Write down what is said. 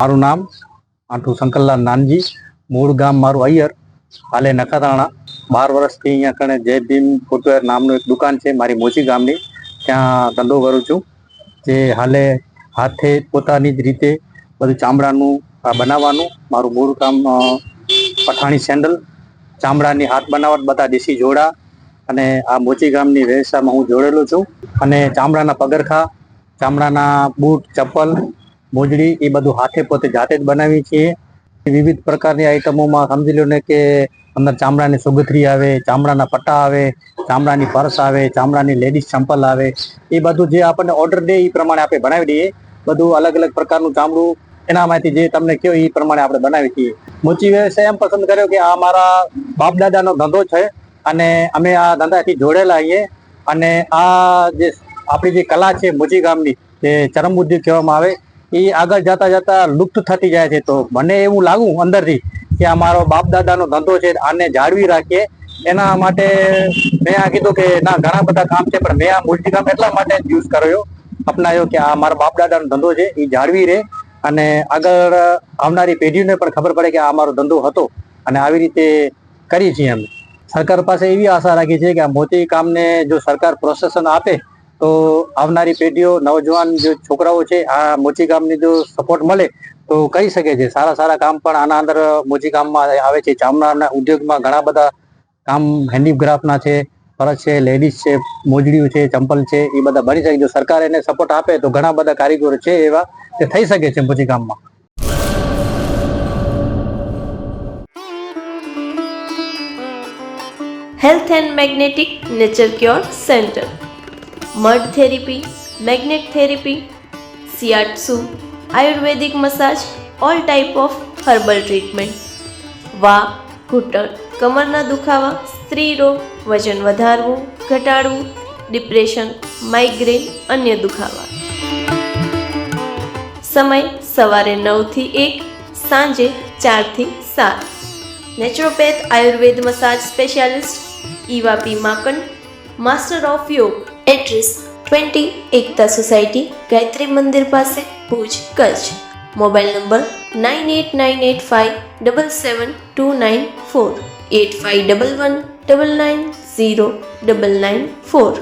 મારું નામ આંટુ શંકરલાલ નાનજી, મૂળ ગામ મારું અય્યર, હાલે નખત્રાણા. 12 વર્ષથી અહીંયા કણે જય ભીમ ફૂટવેર નામનું એક દુકાન છે મારી મોચી ગામની, ત્યાં ધંધો કરું છું. જે હાલે હાથે પોતાની જ રીતે બધું ચામડાનું બનાવવાનું. મારું મૂળ કામ પઠાણી સેન્ડલ, ચામડાની હાથ બનાવટ, બધા દેશી જોડા, અને આ મોચી ગામની વ્યવસાયમાં હું જોડેલો છું. અને ચામડાના પગરખા, ચામડાના બૂટ, ચપ્પલ, મોજડી એ બધું હાથે પોતે જાતે જ બનાવીએ છીએ. વિવિધ પ્રકારની આઈટમોમાં સમજી લો ને કે અંદર ચામડાની સુગથરી આવે, ચામડાના પટ્ટા આવે, ચામડાની પર્સ આવે, ચામડાની લેડીઝ ચંપલ આવે. એ બધું જે આપણને ઓર્ડર દે એ પ્રમાણે આપણે બનાવી દઈએ. બધું અલગ અલગ પ્રકારનું ચામડું એનામાંથી જે તમને કહો એ પ્રમાણે આપણે બનાવી દઈએ. મોચી વ્યવસાય એમ પસંદ કર્યો કે આ મારા બાપ દાદાનો ધંધો છે અને અમે આ ધંધાથી જોડેલા છીએ. અને આ જે આપણી જે કલા છે મોચી ગામની, જે ચરમ ઉદ્યોગ કહેવામાં આવે, એ આગળ જતા જતા લુપ્ત થતી જાય છે. તો મને એવું લાગુ અંદરથી કે આ મારો બાપ દાદાનો ધંધો છે, આને જાળવી રાખીએ. એના માટે મેં આ કીધું કે ના, ઘણા બધા કામ છે, પણ મેં આ મોચી ગામ એટલા માટે યુઝ કર્યો, અપનાવ્યો કે આ મારા બાપ દાદાનો ધંધો છે, એ જાળવી રહે અને આગળ આવનારી પેઢીને પણ ખબર પડે કે આ મારો ધંધો હતો. અને આવી રીતે કરી છીએ અમે. સરકાર પાસે એવી આશા રાખી છે કે આ મોચી કામને જો સરકાર પ્રોત્સાહન આપે તો આવનારી પેઢીઓ, નવજવાન જે છોકરાઓ છે, આ મોચી ગામની જો સપોર્ટ મળે તો કરી શકે છે. સારા સારા કામ પણ આના અંદર મોચી ગામમાં આવે છે. ચામડાના ઉદ્યોગમાં ઘણા બધા કામ હેન્ડીક્રાફ્ટના છે, પરસ છે, લેડીઝ છે, મોજડીઓ છે, ચંપલ છે, એ બધા બની શકે. જો સરકાર એને સપોર્ટ આપે તો ઘણા બધા કારીગરો છે એવા કે થઈ શકે છે મોચી ગામમાં. Health and magnetic nature cure centre, mud therapy, magnet therapy, shiatsu, ayurvedic massage, all type of herbal treatment, વા, ઘૂંટણ, કમરના દુખાવા, સ્ત્રી રોગ, વજન વધારવું, ઘટાડવું, ડિપ્રેશન, માઇગ્રેન, અન્ય દુખાવા. સમય સવારે 9 થી 1, સાંજે 4 થી 7. Naturopath Ayurveda massage specialist Eva P માકન, master of યોગ. એડ્રેસ 20 એકતા સોસાયટી, ગાયત્રી મંદિર પાસે, ભુજ, કચ્છ. Mobile number 9898577294, 8511999094.